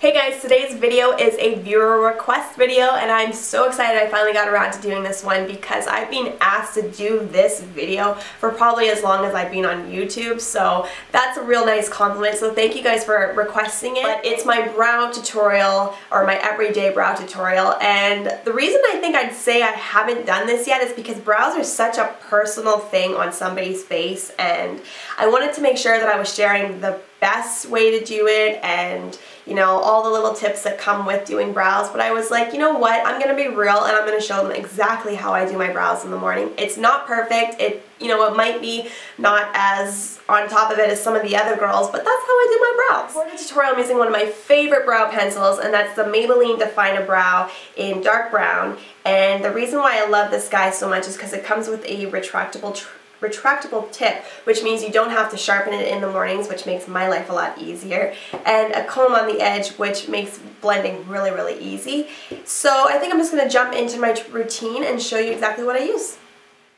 Hey guys, today's video is a viewer request video and I'm so excited I finally got around to doing this one because I've been asked to do this video for probably as long as I've been on YouTube, so that's a real nice compliment, so thank you guys for requesting it. But it's my brow tutorial, or my everyday brow tutorial, and the reason I think I'd say I haven't done this yet is because brows are such a personal thing on somebody's face, and I wanted to make sure that I was sharing the best way to do it and, you know, all the little tips that come with doing brows. But I was like, you know what, I'm gonna be real and I'm gonna show them exactly how I do my brows in the morning. It's not perfect, it might be not as on top of it as some of the other girls, but that's how I do my brows. For the tutorial, I'm using one of my favorite brow pencils, and that's the Maybelline Define a Brow in dark brown. And the reason why I love this guy so much is because it comes with a retractable tip, which means you don't have to sharpen it in the mornings, which makes my life a lot easier, and a comb on the edge, which makes blending really, really easy. So I think I'm just going to jump into my routine and show you exactly what I use.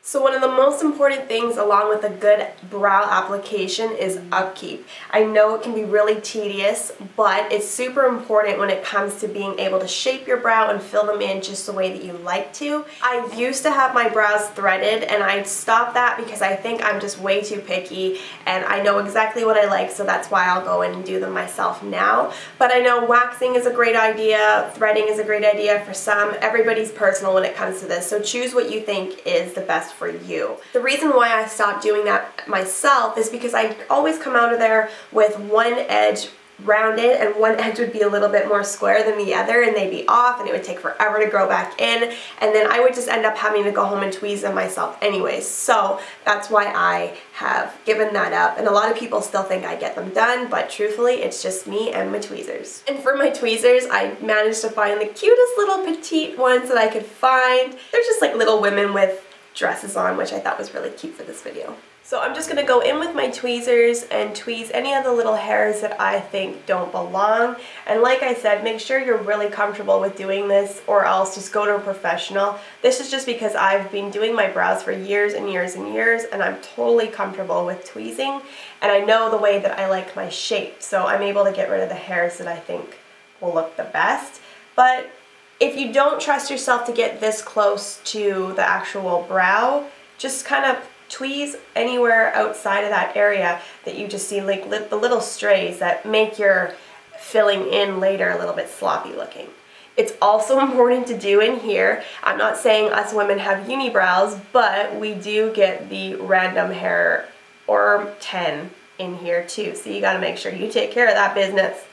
So one of the most important things along with a good brow application is upkeep. I know it can be really tedious, but it's super important when it comes to being able to shape your brow and fill them in just the way that you like to. I used to have my brows threaded and I stopped that because I think I'm just way too picky and I know exactly what I like, so that's why I'll go in and do them myself now. But I know waxing is a great idea, threading is a great idea for some. Everybody's personal when it comes to this, so choose what you think is the best for you. The reason why I stopped doing that myself is because I always come out of there with one edge rounded and one edge would be a little bit more square than the other, and they'd be off and it would take forever to grow back in, and then I would just end up having to go home and tweeze them myself anyways. So that's why I have given that up, and a lot of people still think I get them done, but truthfully it's just me and my tweezers. And for my tweezers, I managed to find the cutest little petite ones that I could find. They're just like little women with dresses on, which I thought was really cute for this video. So I'm just going to go in with my tweezers and tweeze any of the little hairs that I think don't belong. And like I said, make sure you're really comfortable with doing this, or else just go to a professional. This is just because I've been doing my brows for years and years and years, and I'm totally comfortable with tweezing, and I know the way that I like my shape, so I'm able to get rid of the hairs that I think will look the best. But if you don't trust yourself to get this close to the actual brow, just kind of tweeze anywhere outside of that area that you just see, like the little strays that make your filling in later a little bit sloppy looking. It's also important to do in here. I'm not saying us women have unibrows, but we do get the random hair or 10 in here too, so you gotta make sure you take care of that business.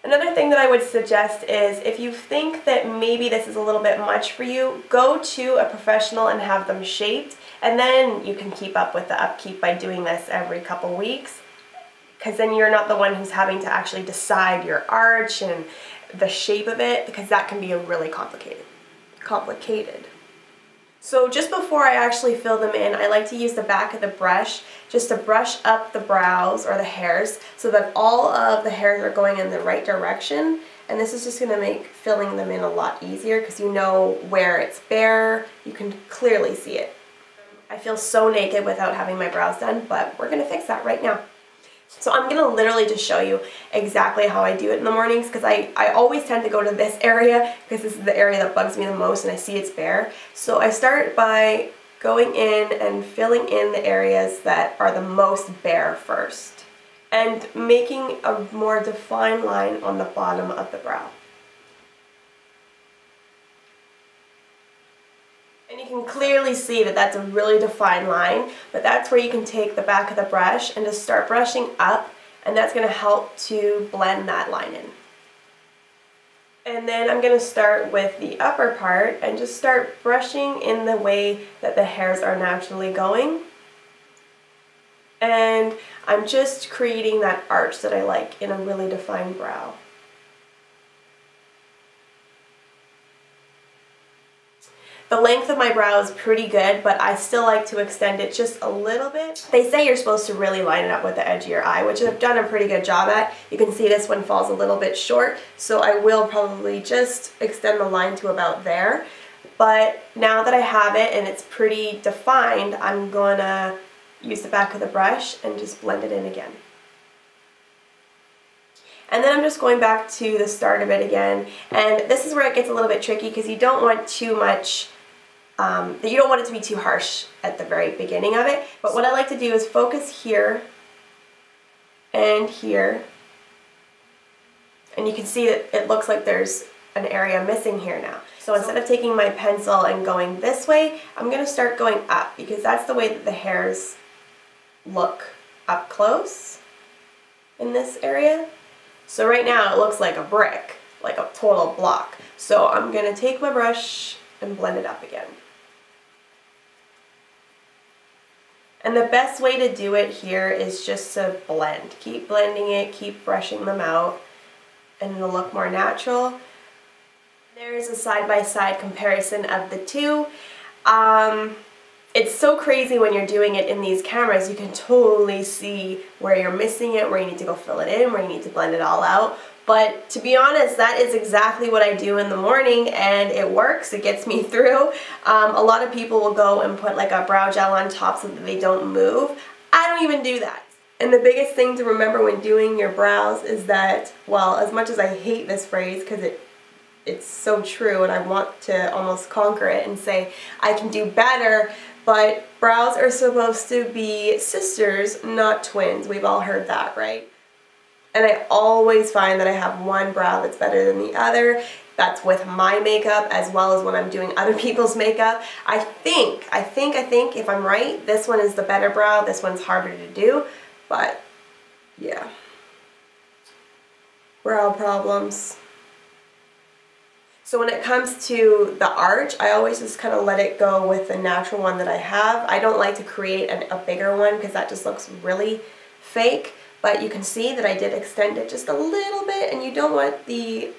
Another thing that I would suggest is if you think that maybe this is a little bit much for you, go to a professional and have them shaped, and then you can keep up with the upkeep by doing this every couple weeks, because then you're not the one who's having to actually decide your arch and the shape of it, because that can be really complicated. So just before I actually fill them in, I like to use the back of the brush just to brush up the brows or the hairs so that all of the hairs are going in the right direction. And this is just going to make filling them in a lot easier because you know where it's bare, you can clearly see it. I feel so naked without having my brows done, but we're going to fix that right now. So I'm going to literally just show you exactly how I do it in the mornings, because I always tend to go to this area because this is the area that bugs me the most and I see it's bare. So I start by going in and filling in the areas that are the most bare first, and making a more defined line on the bottom of the brow. And you can clearly see that that's a really defined line, but that's where you can take the back of the brush and just start brushing up, and that's going to help to blend that line in. And then I'm going to start with the upper part and just start brushing in the way that the hairs are naturally going. And I'm just creating that arch that I like in a really defined brow. The length of my brow is pretty good, but I still like to extend it just a little bit. They say you're supposed to really line it up with the edge of your eye, which I've done a pretty good job at. You can see this one falls a little bit short, so I will probably just extend the line to about there. But now that I have it and it's pretty defined, I'm gonna use the back of the brush and just blend it in again. And then I'm just going back to the start of it again. And this is where it gets a little bit tricky because you don't want too much, you don't want it to be too harsh at the very beginning of it. But what I like to do is focus here and here. And you can see that it looks like there's an area missing here now. So instead of taking my pencil and going this way, I'm going to start going up because that's the way that the hairs look up close in this area. So right now it looks like a brick, like a total block. So I'm going to take my brush and blend it up again. And the best way to do it here is just to blend. Keep blending it, keep brushing them out, and it'll look more natural. There is a side-by-side comparison of the two. It's so crazy when you're doing it in these cameras. You can totally see where you're missing it, where you need to go fill it in, where you need to blend it all out. But to be honest, that is exactly what I do in the morning, and it works. It gets me through. A lot of people will go and put like a brow gel on top so that they don't move. I don't even do that. And the biggest thing to remember when doing your brows is that, well, as much as I hate this phrase because it's so true and I want to almost conquer it and say I can do better, but brows are supposed to be sisters, not twins. We've all heard that, right? And I always find that I have one brow that's better than the other. That's with my makeup as well as when I'm doing other people's makeup. I think, if I'm right, this one is the better brow, this one's harder to do. But, yeah, brow problems. So when it comes to the arch, I always just kind of let it go with the natural one that I have. I don't like to create a bigger one because that just looks really fake. But you can see that I did extend it just a little bit, and you don't want the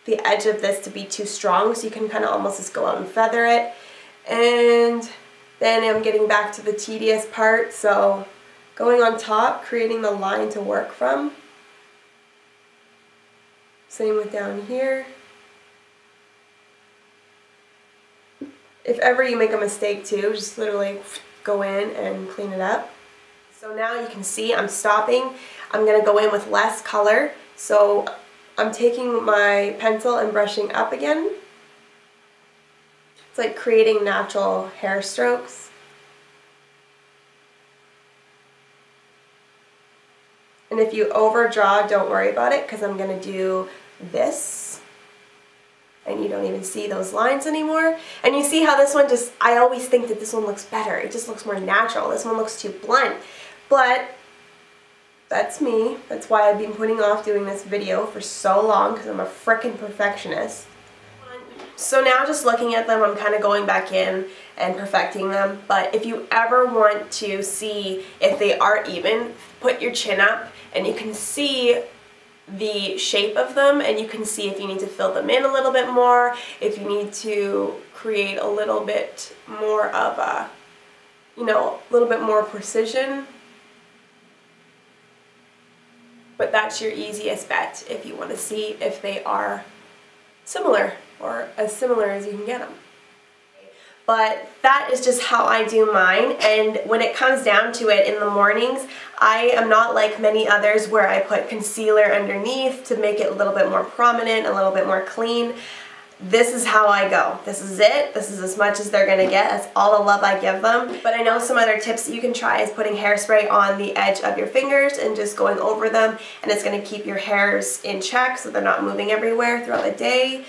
edge of this to be too strong, so you can kind of almost just go out and feather it. And then I'm getting back to the tedious part, so going on top, creating the line to work from. Same with down here. If ever you make a mistake too, just literally go in and clean it up. So now you can see I'm stopping. I'm going to go in with less color. So I'm taking my pencil and brushing up again. It's like creating natural hair strokes. And if you overdraw, don't worry about it because I'm going to do this. And you don't even see those lines anymore. And you see how this one just, I always think that this one looks better. It just looks more natural. This one looks too blunt. But that's me. That's why I've been putting off doing this video for so long because I'm a frickin' perfectionist. So now just looking at them, I'm kind of going back in and perfecting them. But if you ever want to see if they are even, put your chin up and you can see the shape of them, and you can see if you need to fill them in a little bit more, if you need to create a little bit more of a, you know, a little bit more precision. But that's your easiest bet if you want to see if they are similar or as similar as you can get them. But that is just how I do mine, and when it comes down to it in the mornings, I am not like many others where I put concealer underneath to make it a little bit more prominent, a little bit more clean. This is how I go. This is it. This is as much as they're gonna get. That's all the love I give them. But I know some other tips that you can try is putting hairspray on the edge of your fingers and just going over them, and it's gonna keep your hairs in check so they're not moving everywhere throughout the day.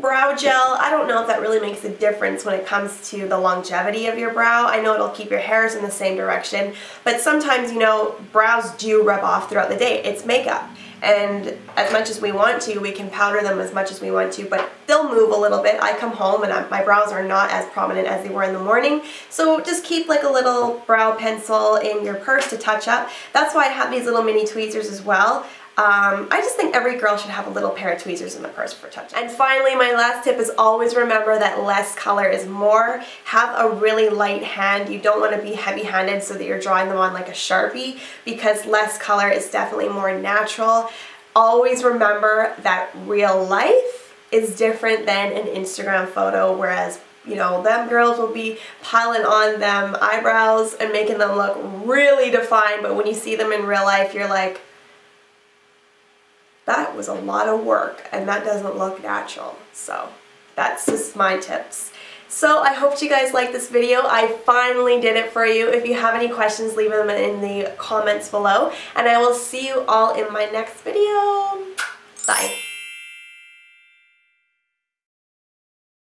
Brow gel, I don't know if that really makes a difference when it comes to the longevity of your brow. I know it'll keep your hairs in the same direction, but sometimes, you know, brows do rub off throughout the day. It's makeup, and as much as we want to, we can powder them as much as we want to, but they'll move a little bit. I come home and my brows are not as prominent as they were in the morning, so just keep like a little brow pencil in your purse to touch up. That's why I have these little mini tweezers as well. I just think every girl should have a little pair of tweezers in the purse for touch. And finally, my last tip is always remember that less color is more. Have a really light hand. You don't want to be heavy-handed so that you're drawing them on like a Sharpie, because less color is definitely more natural. Always remember that real life is different than an Instagram photo, whereas you know, them girls will be piling on them eyebrows and making them look really defined, but when you see them in real life, you're like, that was a lot of work and that doesn't look natural. So that's just my tips. So I hope you guys liked this video. I finally did it for you. If you have any questions, leave them in the comments below. And I will see you all in my next video. Bye.